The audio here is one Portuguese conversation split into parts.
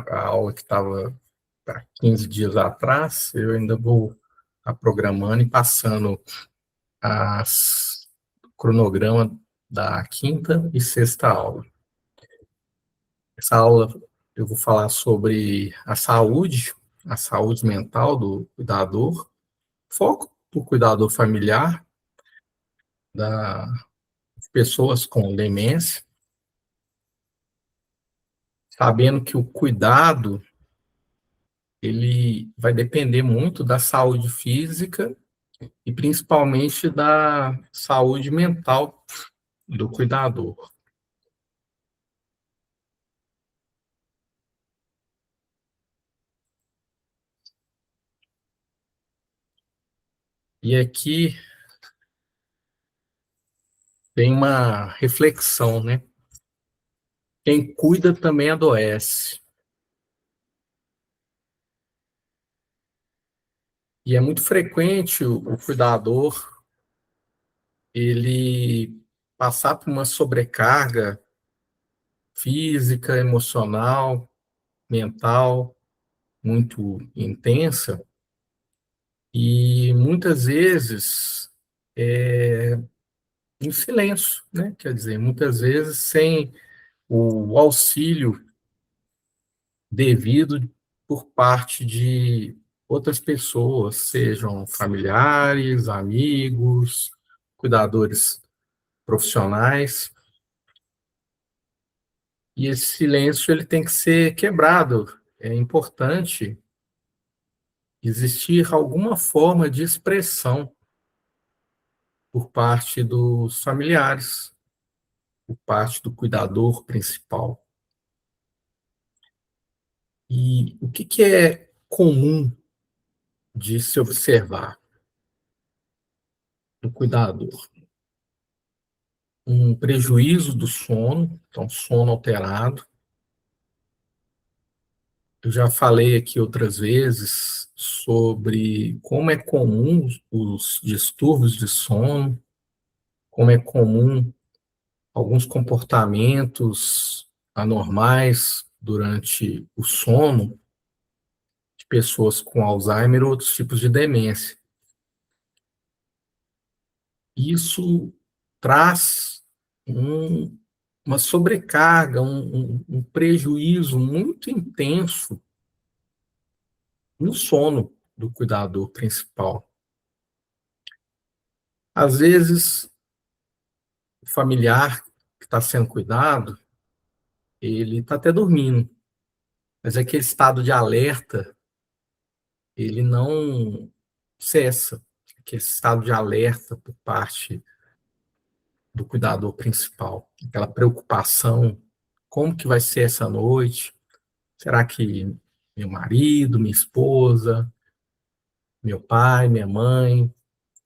A aula que estava há 15 dias atrás, eu ainda vou estar programando e passando as cronograma da quinta e sexta aula. Essa aula eu vou falar sobre a saúde mental do cuidador, foco do cuidador familiar, das pessoas com demência, sabendo que o cuidado ele vai depender muito da saúde física e principalmente da saúde mental do cuidador. E aqui tem uma reflexão, né? Quem cuida também adoece. E é muito frequente o cuidador ele passar por uma sobrecarga física, emocional, mental muito intensa e muitas vezes em silêncio, né? Quer dizer, muitas vezes sem o auxílio devido por parte de outras pessoas, sejam familiares, amigos, cuidadores profissionais. E esse silêncio ele tem que ser quebrado. É importante existir alguma forma de expressão por parte dos familiares, por parte do cuidador principal. E o que é comum de se observar no cuidador? Um prejuízo do sono, então sono alterado. Eu já falei aqui outras vezes sobre como é comum os distúrbios de sono, como é comum alguns comportamentos anormais durante o sono de pessoas com Alzheimer ou outros tipos de demência. Isso traz um, uma sobrecarga, um prejuízo muito intenso no sono do cuidador principal. Às vezes, o familiar que está sendo cuidado, ele está até dormindo, mas aquele estado de alerta, ele não cessa, aquele estado de alerta por parte do cuidador principal, aquela preocupação, como que vai ser essa noite? Será que meu marido, minha esposa, meu pai, minha mãe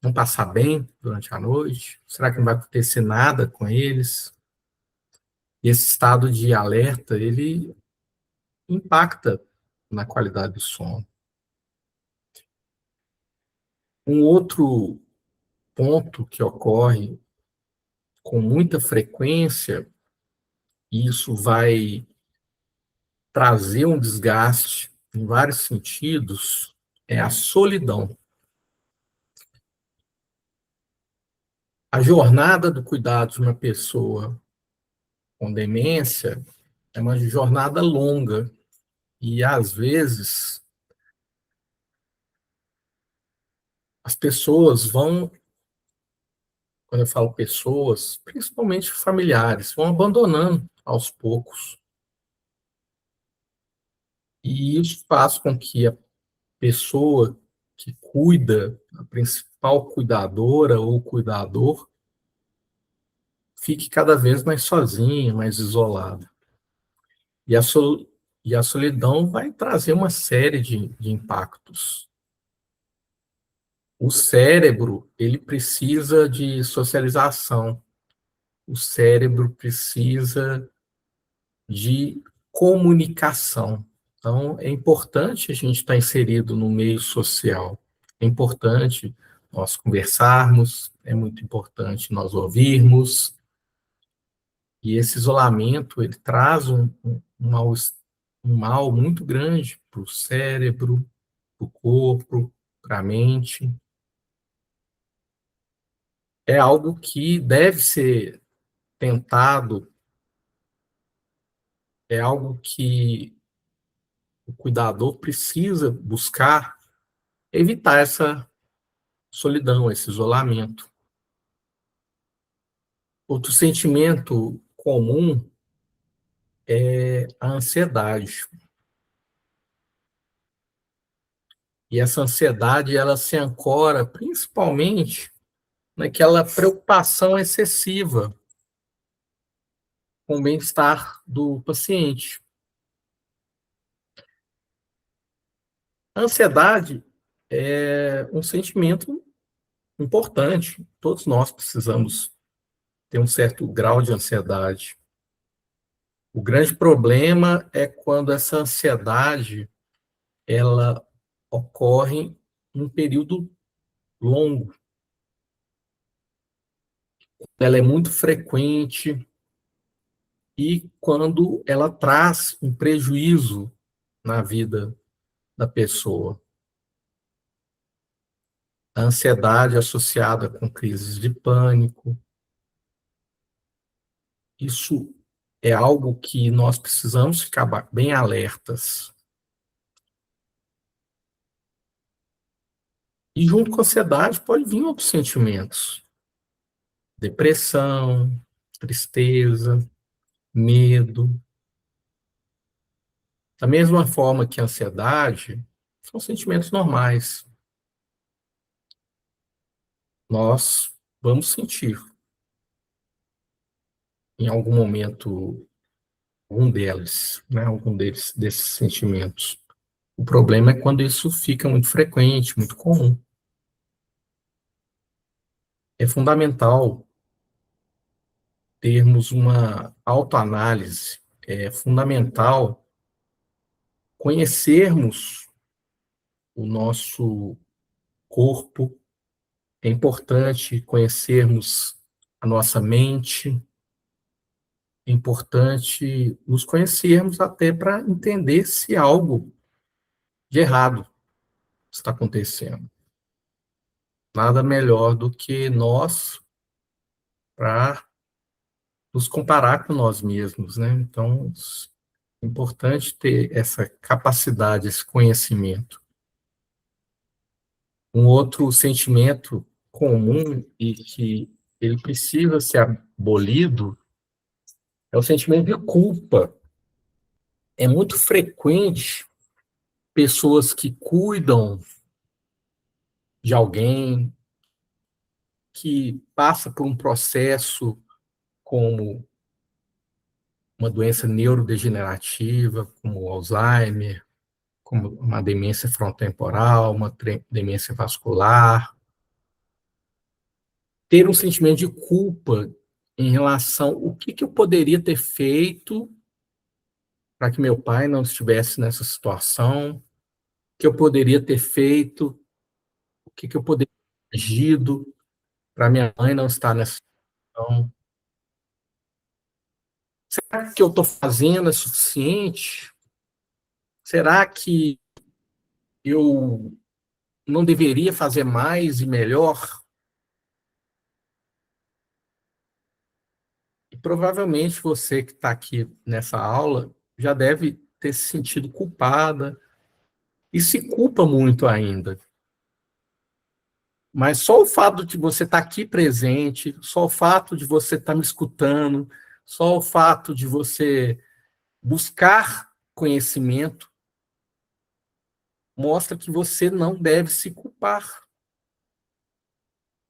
vão passar bem durante a noite? Será que não vai acontecer nada com eles? E esse estado de alerta, ele impacta na qualidade do sono. Um outro ponto que ocorre com muita frequência, e isso vai trazer um desgaste em vários sentidos, é a solidão. A jornada do cuidado de uma pessoa com demência é uma jornada longa e, às vezes, as pessoas vão, quando eu falo pessoas, principalmente familiares, vão abandonando aos poucos. E isso faz com que a pessoa que cuida, a principal cuidadora ou cuidador, fique cada vez mais sozinha, mais isolada. E a, sol, e a solidão vai trazer uma série de impactos. O cérebro, ele precisa de socialização. O cérebro precisa de comunicação. Então, é importante a gente estar inserido no meio social. É importante nós conversarmos, é muito importante nós ouvirmos. E esse isolamento, ele traz um mal-estar um mal muito grande para o cérebro, para o corpo, para a mente. É algo que deve ser tentado, é algo que o cuidador precisa buscar evitar essa solidão, esse isolamento. Outro sentimento comum é a ansiedade. E essa ansiedade, ela se ancora principalmente naquela preocupação excessiva com o bem-estar do paciente. A ansiedade é um sentimento importante. Todos nós precisamos ter um certo grau de ansiedade. O grande problema é quando essa ansiedade ela ocorre num período longo. Ela é muito frequente e quando ela traz um prejuízo na vida da pessoa. A ansiedade associada com crises de pânico, isso é algo que nós precisamos ficar bem alertas. E junto com a ansiedade pode vir outros sentimentos. Depressão, tristeza, medo. Da mesma forma que a ansiedade, são sentimentos normais. Nós vamos sentir, em algum momento, algum desses sentimentos. O problema é quando isso fica muito frequente, muito comum. É fundamental termos uma autoanálise, é fundamental conhecermos o nosso corpo, é importante conhecermos a nossa mente, é importante nos conhecermos até para entender se algo de errado está acontecendo. Nada melhor do que nós para nos comparar com nós mesmos, né? Então, é importante ter essa capacidade, esse conhecimento. Um outro sentimento comum e que ele precisa ser abolido é o sentimento de culpa. É muito frequente pessoas que cuidam de alguém, que passa por um processo como uma doença neurodegenerativa, como o Alzheimer, como uma demência frontotemporal, uma demência vascular, ter um sentimento de culpa em relação ao que eu poderia ter feito para que meu pai não estivesse nessa situação, o que eu poderia ter feito, o que eu poderia ter agido para minha mãe não estar nessa situação. Será que eu estou fazendo é suficiente? Será que eu não deveria fazer mais e melhor? E provavelmente você que está aqui nessa aula já deve ter se sentido culpada e se culpa muito ainda. Mas só o fato de você estar aqui presente, só o fato de você estar me escutando, só o fato de você buscar conhecimento mostra que você não deve se culpar.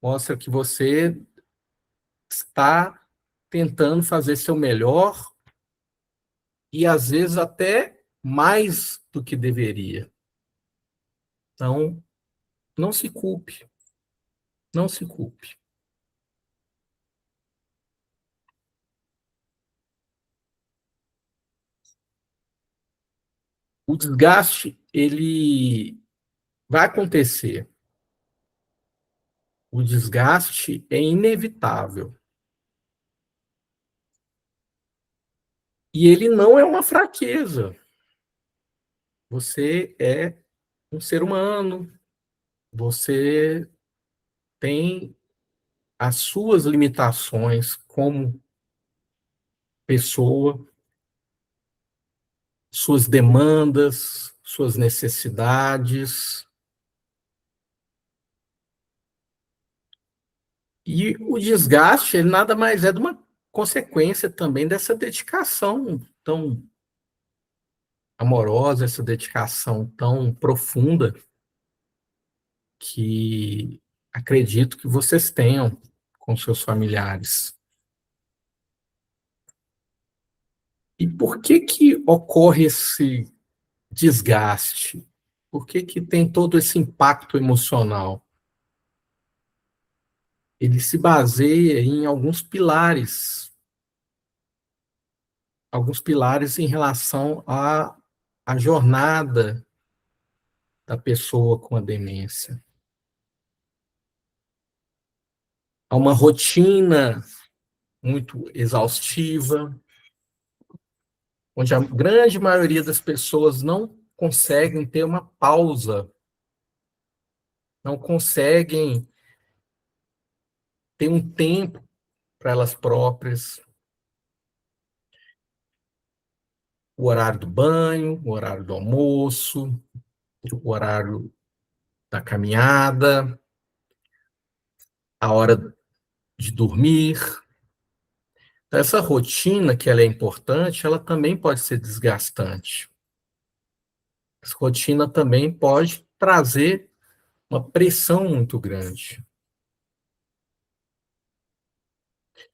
Mostra que você está tentando fazer seu melhor e às vezes até mais do que deveria. Então, não se culpe, não se culpe. O desgaste, ele vai acontecer. O desgaste é inevitável. E ele não é uma fraqueza. Você é um ser humano, você tem as suas limitações como pessoa, suas demandas, suas necessidades. E o desgaste, ele nada mais é de uma consequência também dessa dedicação tão amorosa, essa dedicação tão profunda que acredito que vocês tenham com seus familiares. E por que que ocorre esse desgaste? Por que que tem todo esse impacto emocional? Ele se baseia em alguns pilares em relação à jornada da pessoa com a demência. Há uma rotina muito exaustiva, onde a grande maioria das pessoas não conseguem ter uma pausa, não conseguem ter um tempo para elas próprias, o horário do banho, o horário do almoço, o horário da caminhada, a hora de dormir. Essa rotina, que ela é importante, ela também pode ser desgastante. Essa rotina também pode trazer uma pressão muito grande.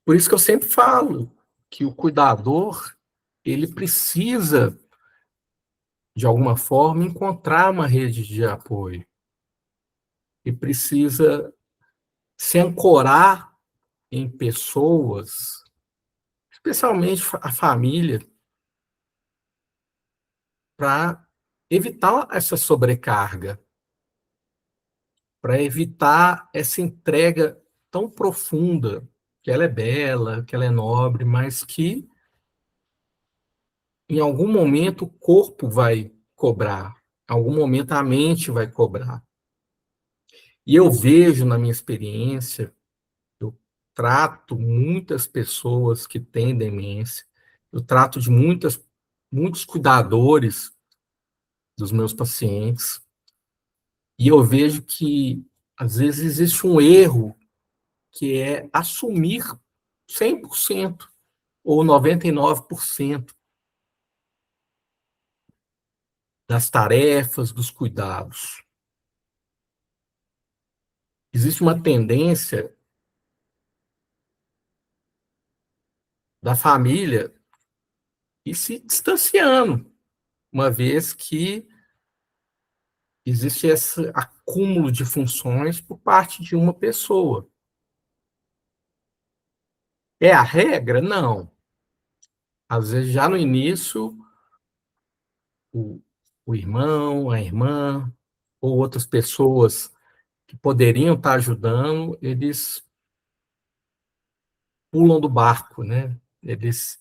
Por isso que eu sempre falo que o cuidador, ele precisa, de alguma forma, encontrar uma rede de apoio. E precisa se ancorar em pessoas, especialmente a família, para evitar essa sobrecarga, para evitar essa entrega tão profunda, que ela é bela, que ela é nobre, mas que em algum momento o corpo vai cobrar, em algum momento a mente vai cobrar. E eu vejo na minha experiência, eu trato muitas pessoas que têm demência, eu trato de muitos cuidadores dos meus pacientes, e eu vejo que às vezes existe um erro que é assumir 100% ou 99% das tarefas, dos cuidados. Existe uma tendência da família ir se distanciando, uma vez que existe esse acúmulo de funções por parte de uma pessoa. É a regra? Não. Às vezes, já no início, o, o irmão, a irmã, ou outras pessoas que poderiam estar ajudando, eles pulam do barco, né? Eles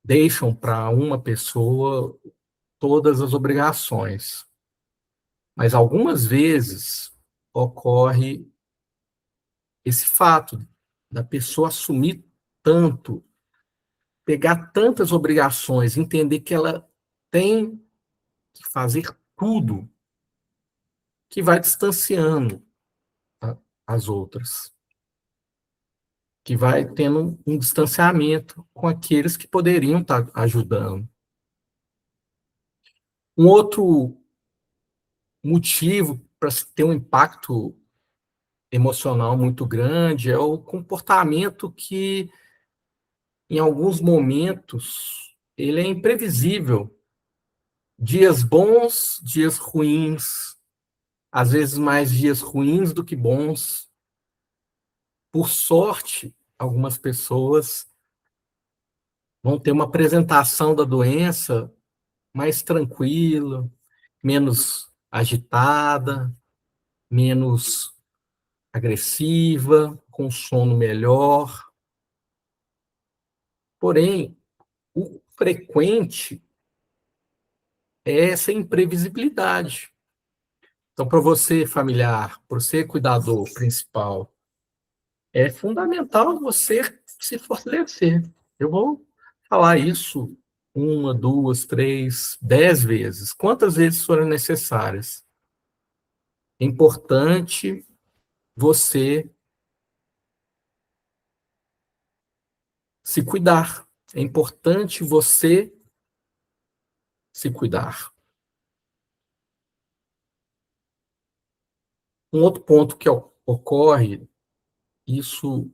deixam para uma pessoa todas as obrigações. Mas algumas vezes ocorre esse fato da pessoa assumir tanto, pegar tantas obrigações, entender que ela tem que fazer tudo, que vai distanciando as outras, que vai tendo um distanciamento com aqueles que poderiam estar ajudando. Um outro motivo para se ter um impacto emocional muito grande é o comportamento que, em alguns momentos, ele é imprevisível. Dias bons, dias ruins, às vezes mais dias ruins do que bons. Por sorte, algumas pessoas vão ter uma apresentação da doença mais tranquila, menos agitada, menos agressiva, com sono melhor. Porém, o frequente é essa imprevisibilidade. Então, para você, familiar, para você, cuidador principal, é fundamental você se fortalecer. Eu vou falar isso uma, duas, três, 10 vezes, quantas vezes forem necessárias. É importante você se cuidar. É importante você se cuidar. Um outro ponto que ocorre, isso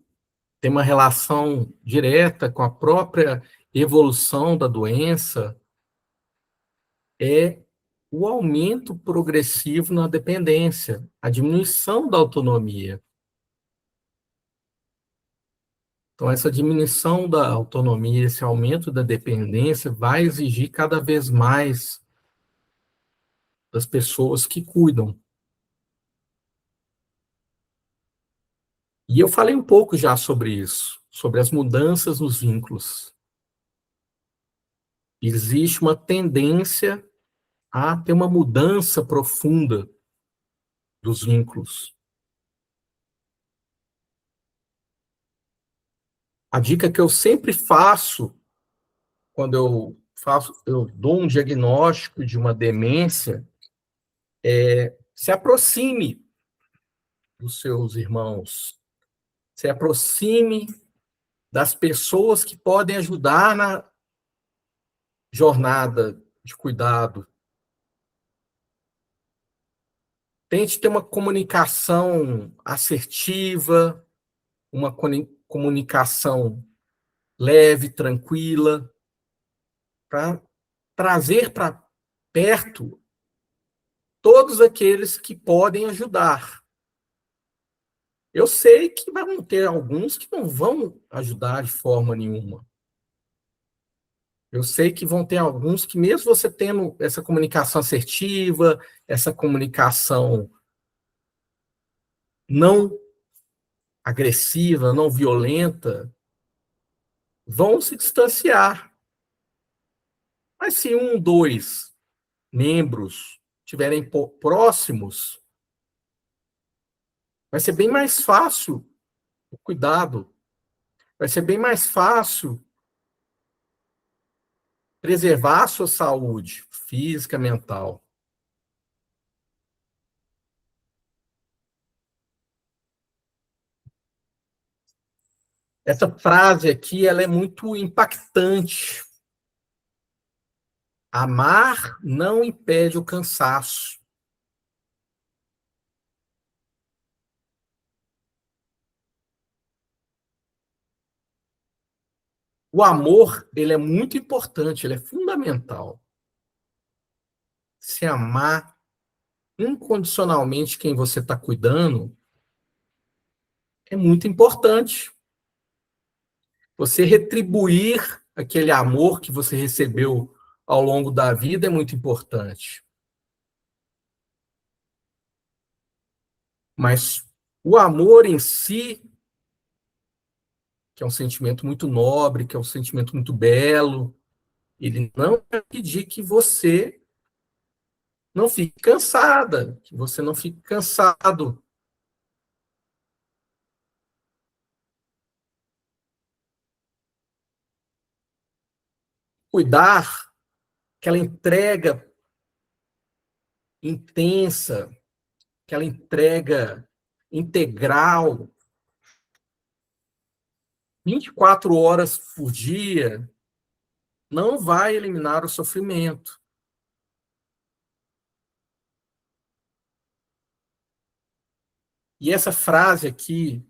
tem uma relação direta com a própria evolução da doença, é o aumento progressivo na dependência, a diminuição da autonomia. Então, essa diminuição da autonomia, esse aumento da dependência, vai exigir cada vez mais das pessoas que cuidam. E eu falei um pouco já sobre isso, sobre as mudanças nos vínculos. Existe uma tendência a ter uma mudança profunda dos vínculos. A dica que eu sempre faço quando eu dou um diagnóstico de uma demência, se aproxime dos seus irmãos, se aproxime das pessoas que podem ajudar na jornada de cuidado. Tente ter uma comunicação assertiva, uma comunicação leve, tranquila, para trazer para perto todos aqueles que podem ajudar. Eu sei que vão ter alguns que não vão ajudar de forma nenhuma. Eu sei que vão ter alguns que, mesmo você tendo essa comunicação assertiva, essa comunicação não agressiva, não violenta, vão se distanciar. Mas se um, dois membros estiverem próximos, vai ser bem mais fácil o cuidado, vai ser bem mais fácil preservar a sua saúde física, mental. Essa frase aqui, ela é muito impactante. Amar não impede o cansaço. O amor, ele é muito importante, ele é fundamental. Se amar incondicionalmente quem você está cuidando é muito importante. Você retribuir aquele amor que você recebeu ao longo da vida é muito importante. Mas o amor em si, que é um sentimento muito nobre, que é um sentimento muito belo, ele não vai pedir que você não fique cansada, que você não fique cansado. Cuidar, aquela entrega intensa, aquela entrega integral, 24 horas por dia, não vai eliminar o sofrimento. E essa frase aqui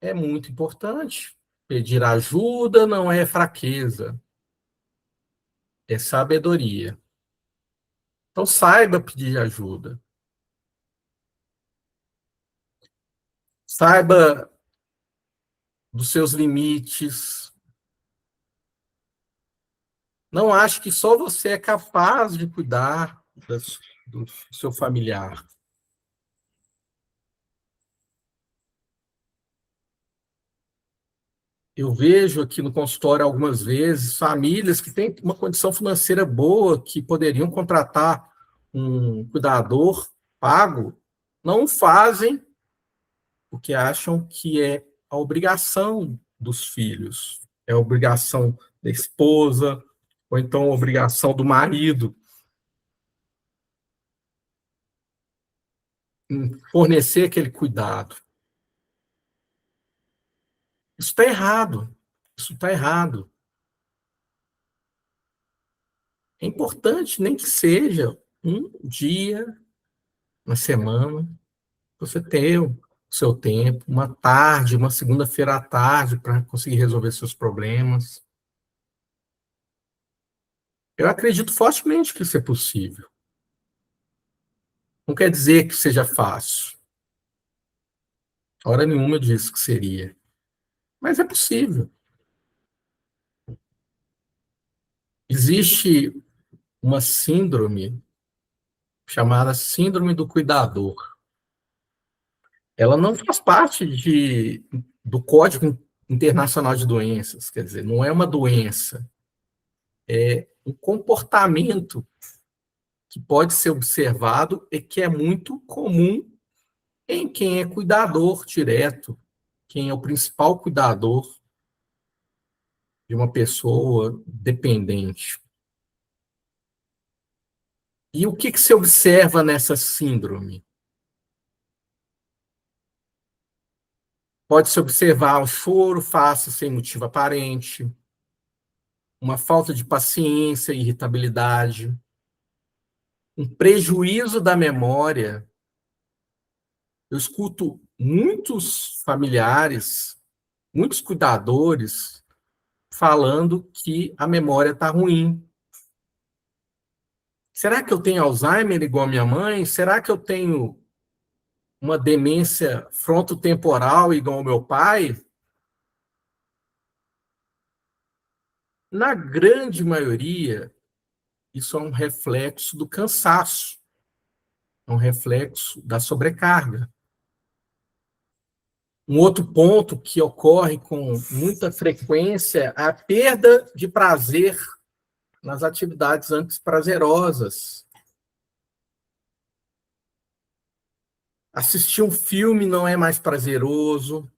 é muito importante. Pedir ajuda não é fraqueza, é sabedoria. Então saiba pedir ajuda. Saiba dos seus limites. Não ache que só você é capaz de cuidar do seu familiar. Eu vejo aqui no consultório algumas vezes famílias que têm uma condição financeira boa, que poderiam contratar um cuidador pago, não fazem porque acham que é a obrigação dos filhos, é a obrigação da esposa, ou então a obrigação do marido em fornecer aquele cuidado. Isso está errado. Isso está errado. É importante, nem que seja um dia na semana, você ter o seu tempo, uma tarde, uma segunda-feira à tarde, para conseguir resolver seus problemas. Eu acredito fortemente que isso é possível. Não quer dizer que seja fácil. Hora nenhuma eu disse que seria. Mas é possível. Existe uma síndrome chamada Síndrome do Cuidador. Ela não faz parte do Código Internacional de Doenças, quer dizer, não é uma doença, é um comportamento que pode ser observado e que é muito comum em quem é cuidador direto, quem é o principal cuidador de uma pessoa dependente. E o que, que se observa nessa síndrome? Pode-se observar um choro fácil sem motivo aparente, uma falta de paciência e irritabilidade, um prejuízo da memória. Eu escuto muitos familiares, muitos cuidadores falando que a memória está ruim. Será que eu tenho Alzheimer igual a minha mãe? Será que eu tenho uma demência frontotemporal igual ao meu pai? Na grande maioria, isso é um reflexo do cansaço, é um reflexo da sobrecarga. Um outro ponto que ocorre com muita frequência é a perda de prazer nas atividades antes prazerosas. Assistir um filme não é mais prazeroso.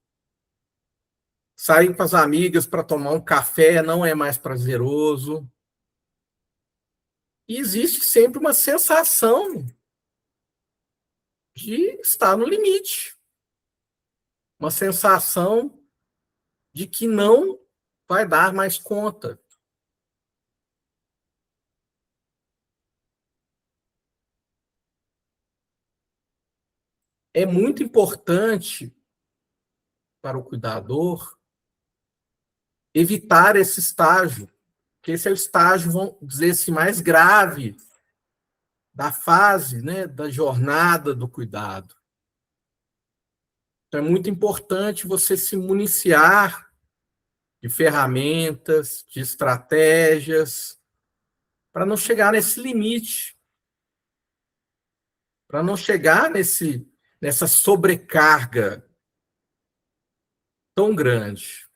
Sair com as amigas para tomar um café não é mais prazeroso. E existe sempre uma sensação de estar no limite. Uma sensação de que não vai dar mais conta. É muito importante para o cuidador evitar esse estágio, que esse é o estágio, vamos dizer assim, mais grave da fase, né, da jornada do cuidado. Então, é muito importante você se municiar de ferramentas, de estratégias, para não chegar nesse limite, para não chegar nessa sobrecarga tão grande.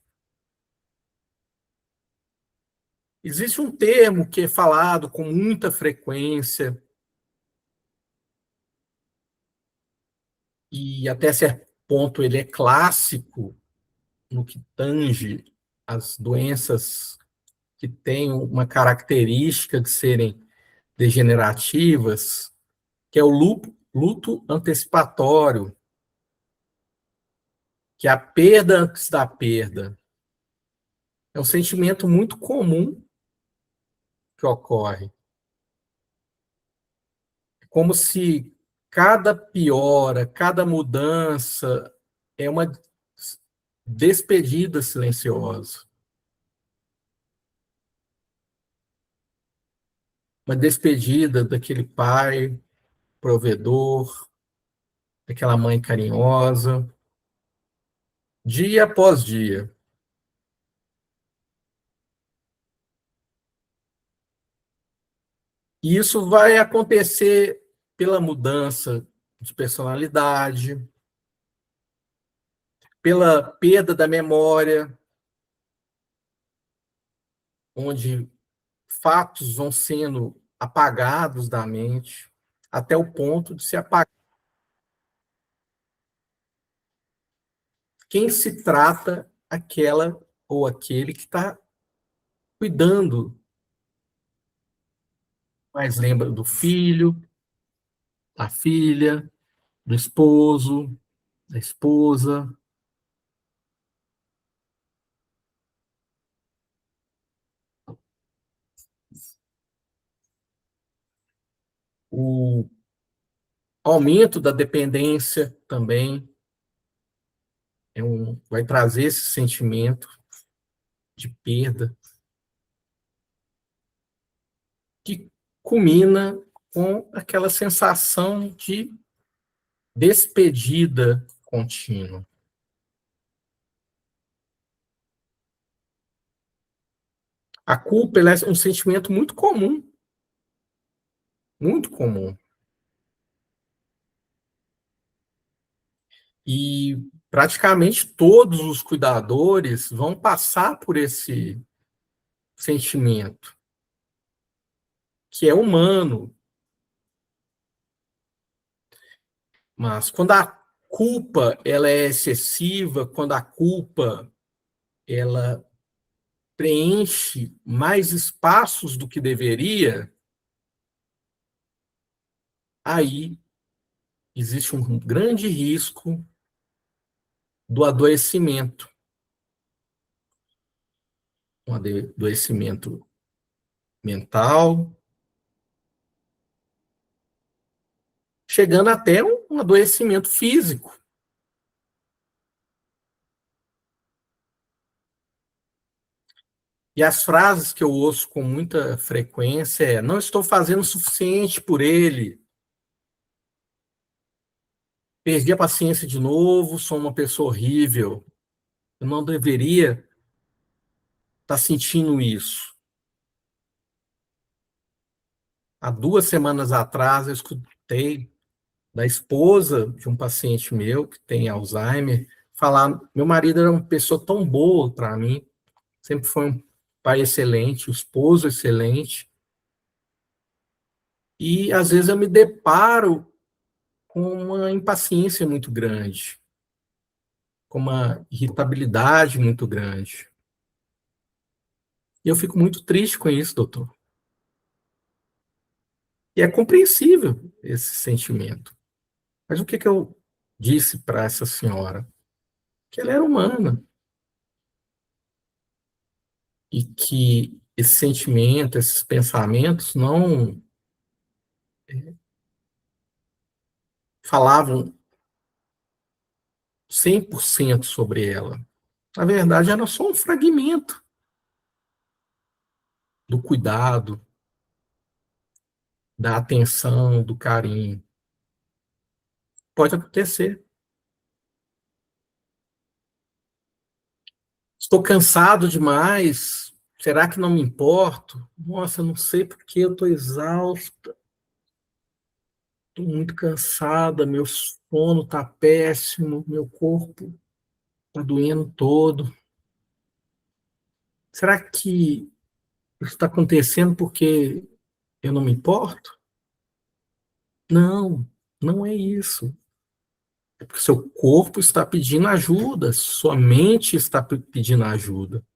Existe um termo que é falado com muita frequência, e até certo ponto ele é clássico no que tange as doenças que têm uma característica de serem degenerativas, que é o luto antecipatório, que é a perda antes da perda. É um sentimento muito comum que ocorre. É como se cada piora, cada mudança é uma despedida silenciosa. Uma despedida daquele pai provedor, daquela mãe carinhosa, dia após dia. E isso vai acontecer pela mudança de personalidade, pela perda da memória, onde fatos vão sendo apagados da mente até o ponto de se apagar. Quem se trata aquela ou aquele que está cuidando, mas lembra do filho, da filha, do esposo, da esposa. O aumento da dependência também vai trazer esse sentimento de perda, que culmina com aquela sensação de despedida contínua. A culpa é um sentimento muito comum, muito comum. E praticamente todos os cuidadores vão passar por esse sentimento, que é humano. Mas quando a culpa ela é excessiva, quando a culpa ela preenche mais espaços do que deveria, aí existe um grande risco do adoecimento, um adoecimento mental, chegando até um adoecimento físico. E as frases que eu ouço com muita frequência é: não estou fazendo o suficiente por ele, perdi a paciência de novo, sou uma pessoa horrível, eu não deveria estar sentindo isso. Há 2 semanas atrás eu escutei da esposa de um paciente meu que tem Alzheimer falar: meu marido era uma pessoa tão boa para mim, sempre foi um pai excelente, um esposo excelente, e às vezes eu me deparo com uma impaciência muito grande, com uma irritabilidade muito grande. E eu fico muito triste com isso, doutor. E é compreensível esse sentimento. Mas o que eu disse para essa senhora? Que ela era humana e que esse sentimento, esses pensamentos não falavam 100% sobre ela. Na verdade, era só um fragmento do cuidado, da atenção, do carinho. Pode acontecer. Estou cansado demais. Será que não me importo? Nossa, eu não sei porque eu estou exausta. Estou muito cansada, meu sono está péssimo, meu corpo está doendo todo. Será que isso está acontecendo porque eu não me importo? Não, não é isso. É porque seu corpo está pedindo ajuda, sua mente está pedindo ajuda.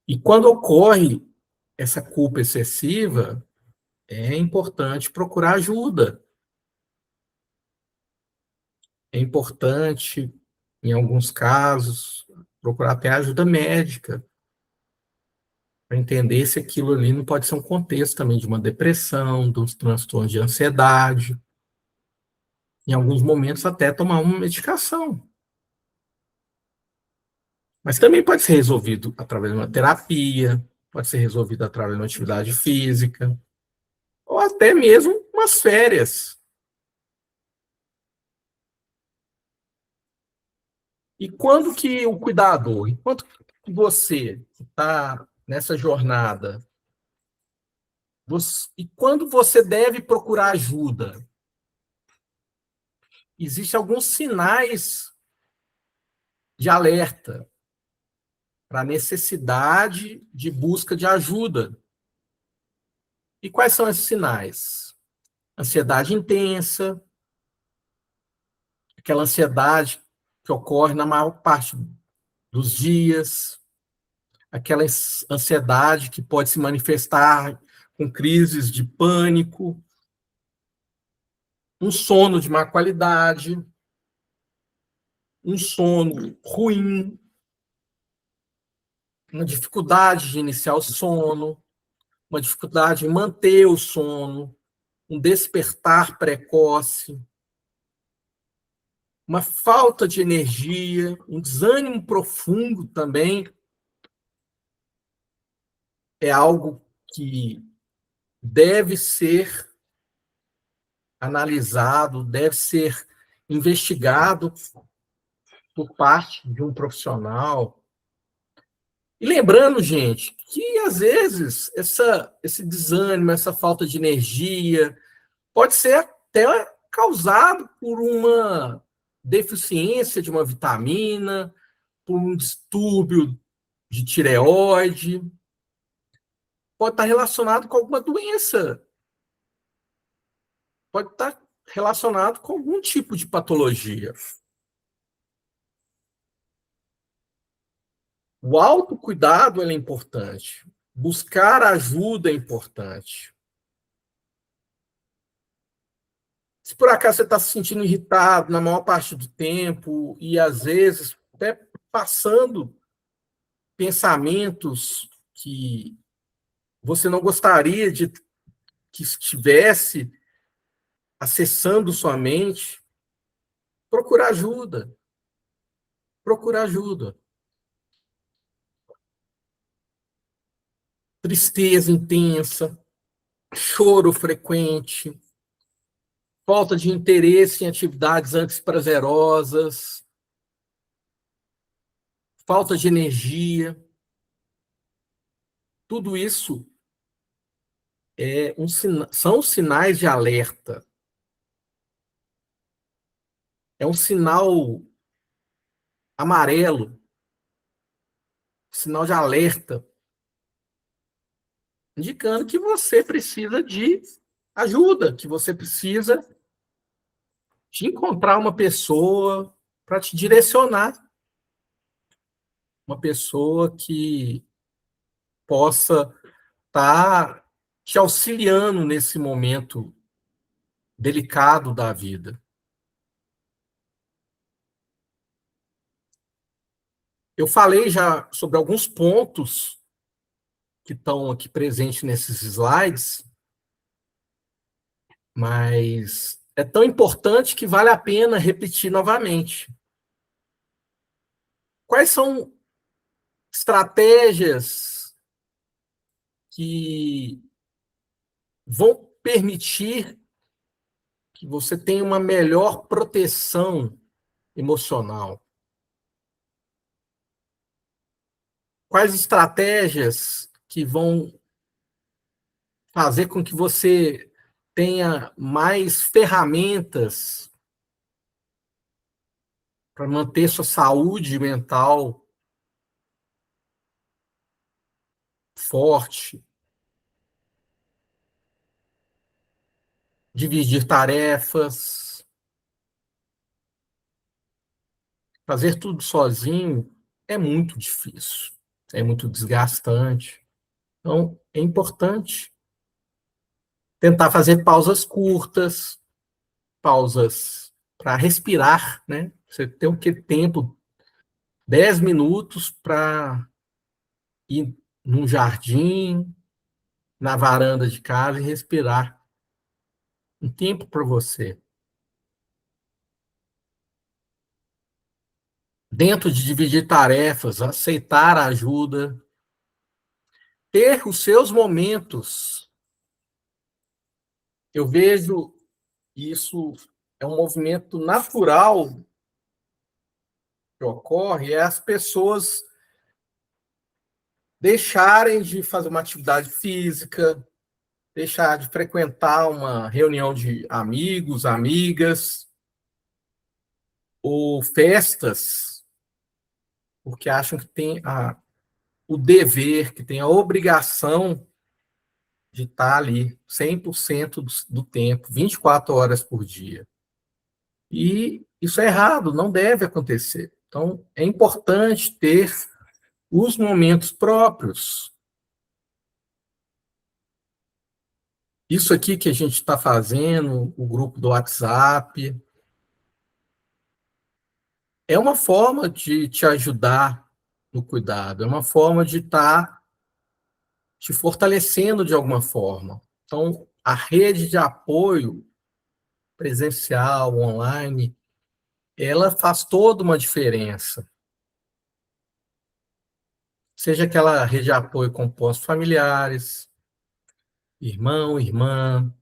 E quando ocorre essa culpa excessiva, é importante procurar ajuda. É importante, em alguns casos, procurar até ajuda médica, para entender se aquilo ali não pode ser um contexto também de uma depressão, de um transtorno de ansiedade. Em alguns momentos, até tomar uma medicação. Mas também pode ser resolvido através de uma terapia, pode ser resolvido através de uma atividade física, ou até mesmo umas férias. E quando que o cuidador, enquanto que você está nessa jornada, e quando você deve procurar ajuda? Existem alguns sinais de alerta. para a necessidade de busca de ajuda. E quais são esses sinais? Ansiedade intensa, aquela ansiedade que ocorre na maior parte dos dias, aquela ansiedade que pode se manifestar com crises de pânico, um sono de má qualidade, um sono ruim, uma dificuldade de iniciar o sono, uma dificuldade em manter o sono, um despertar precoce, uma falta de energia, um desânimo profundo também é algo que deve ser analisado, deve ser investigado por parte de um profissional. E lembrando, gente, que às vezes esse desânimo, essa falta de energia, pode ser até causado por uma deficiência de uma vitamina, por um distúrbio de tireoide, pode estar relacionado com alguma doença, pode estar relacionado com algum tipo de patologia. O autocuidado é importante, buscar ajuda é importante. Se por acaso você está se sentindo irritado na maior parte do tempo e às vezes até passando pensamentos que você não gostaria de que estivesse acessando sua mente, procura ajuda. Procura ajuda. Tristeza intensa, choro frequente, falta de interesse em atividades antes prazerosas, falta de energia. Tudo isso são sinais de alerta. É um sinal amarelo, sinal de alerta, indicando que você precisa de ajuda, que você precisa de encontrar uma pessoa para te direcionar, uma pessoa que possa estar te auxiliando nesse momento delicado da vida. Eu falei já sobre alguns pontos que estão aqui presentes nesses slides, mas é tão importante que vale a pena repetir novamente. Quais são estratégias que vão permitir que você tenha uma melhor proteção emocional? Quais estratégias que vão fazer com que você tenha mais ferramentas para manter sua saúde mental forte, dividir tarefas, fazer tudo sozinho é muito difícil, é muito desgastante. Então, é importante tentar fazer pausas curtas, pausas para respirar, né? Você tem o que tempo, 10 minutos para ir num jardim, na varanda de casa e respirar. Um tempo para você. Dentro de dividir tarefas, aceitar a ajuda, ter os seus momentos. Eu vejo isso é um movimento natural que ocorre, é as pessoas deixarem de fazer uma atividade física, deixar de frequentar uma reunião de amigos, amigas, ou festas, porque acham que tem o dever, que tem a obrigação de estar ali 100% do tempo, 24 horas por dia. E isso é errado, não deve acontecer. Então, é importante ter os momentos próprios. Isso aqui que a gente está fazendo, o grupo do WhatsApp, é uma forma de te ajudar no cuidado, é uma forma de estar te fortalecendo de alguma forma. Então, a rede de apoio presencial, online, ela faz toda uma diferença. Seja aquela rede de apoio composta familiares, irmão, irmã,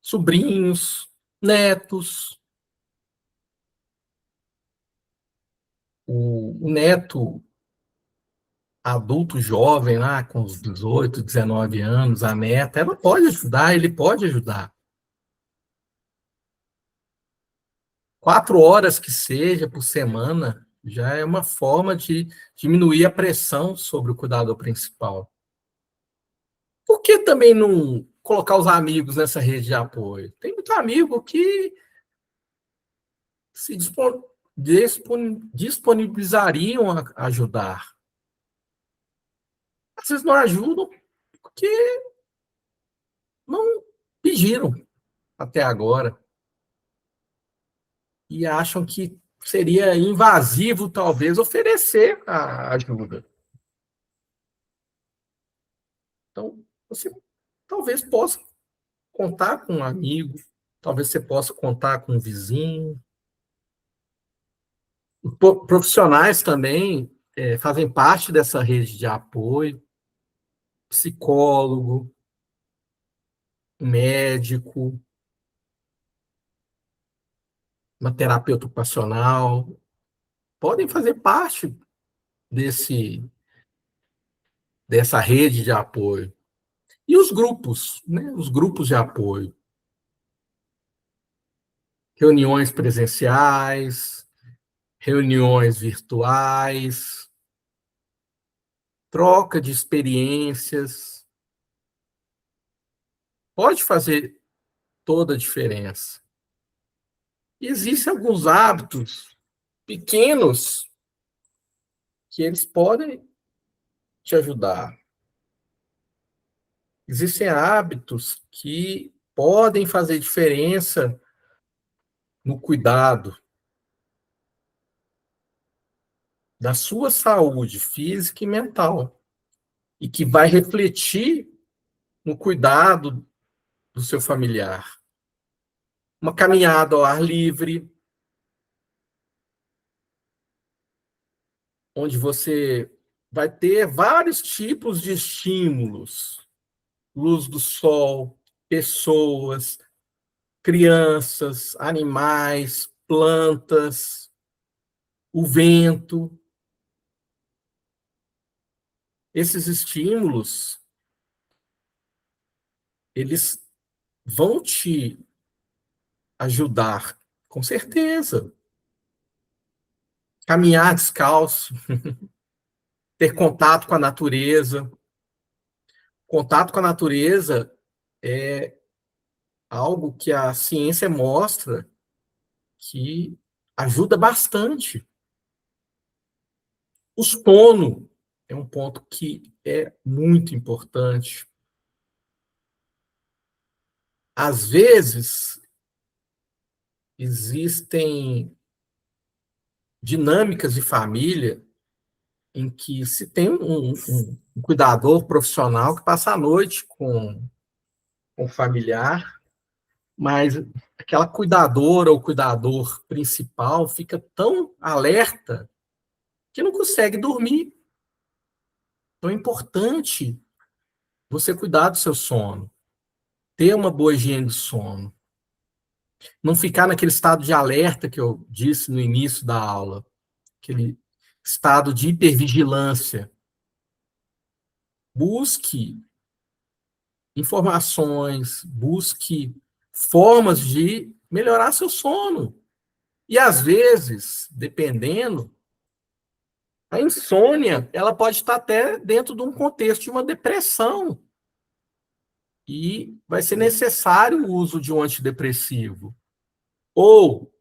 sobrinhos, netos. O neto adulto jovem lá, com os 18, 19 anos, a neta, ela pode ajudar, ele pode ajudar. 4 horas que seja por semana já é uma forma de diminuir a pressão sobre o cuidador principal. Por que também não colocar os amigos nessa rede de apoio? Tem muito amigo que se disponibilizariam a ajudar. Às vezes não ajudam porque não pediram até agora. E acham que seria invasivo, talvez, oferecer a ajuda. Então, você talvez possa contar com um amigo, talvez você possa contar com um vizinho. Profissionais também fazem parte dessa rede de apoio, psicólogo, médico, uma terapeuta ocupacional, podem fazer parte dessa rede de apoio. E os grupos, né? Os grupos de apoio. Reuniões presenciais, reuniões virtuais, troca de experiências, pode fazer toda a diferença. E existem alguns hábitos pequenos que eles podem te ajudar. Existem hábitos que podem fazer diferença no cuidado da sua saúde física e mental, e que vai refletir no cuidado do seu familiar. Uma caminhada ao ar livre, onde você vai ter vários tipos de estímulos: luz do sol, pessoas, crianças, animais, plantas, o vento. Esses estímulos, eles vão te ajudar, com certeza. Caminhar descalço, ter contato com a natureza. Contato com a natureza é algo que a ciência mostra que ajuda bastante. O sono é um ponto que é muito importante. Às vezes, existem dinâmicas de família em que se tem um cuidador profissional que passa a noite com o familiar, mas aquela cuidadora ou cuidador principal fica tão alerta que não consegue dormir. Então é importante você cuidar do seu sono, ter uma boa higiene do sono, não ficar naquele estado de alerta que eu disse no início da aula, aquele estado de hipervigilância. Busque informações, busque formas de melhorar seu sono. E às vezes, dependendo, A insônia, ela pode estar até dentro de um contexto de uma depressão e vai ser necessário o uso de um antidepressivo. Ou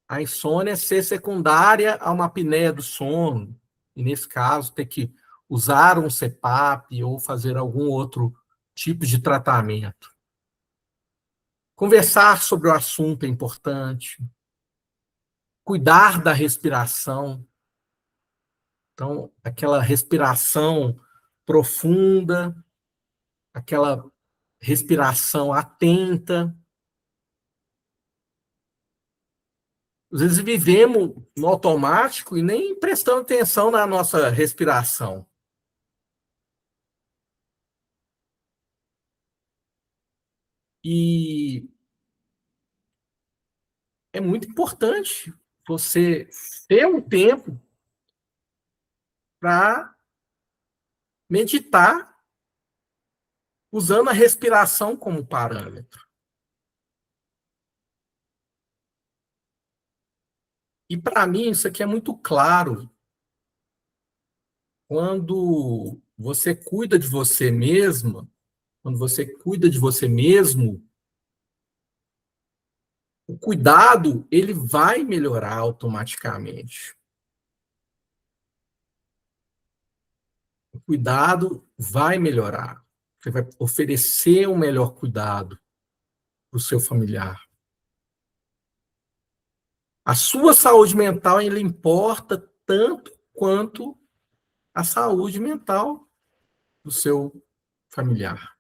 a insônia ser secundária a uma apneia do sono, e nesse caso ter que usar um CPAP ou fazer algum outro tipo de tratamento. Conversar sobre o assunto é importante. Cuidar da respiração. Então, aquela respiração profunda, aquela respiração atenta. Às vezes vivemos no automático e nem prestando atenção na nossa respiração. E é muito importante você ter um tempo para meditar usando a respiração como parâmetro. E para mim isso aqui é muito claro quando você cuida de você mesma, quando você cuida de você mesmo, o cuidado ele vai melhorar automaticamente. O cuidado vai melhorar. Você vai oferecer um melhor cuidado para o seu familiar. A sua saúde mental ela importa tanto quanto a saúde mental do seu familiar.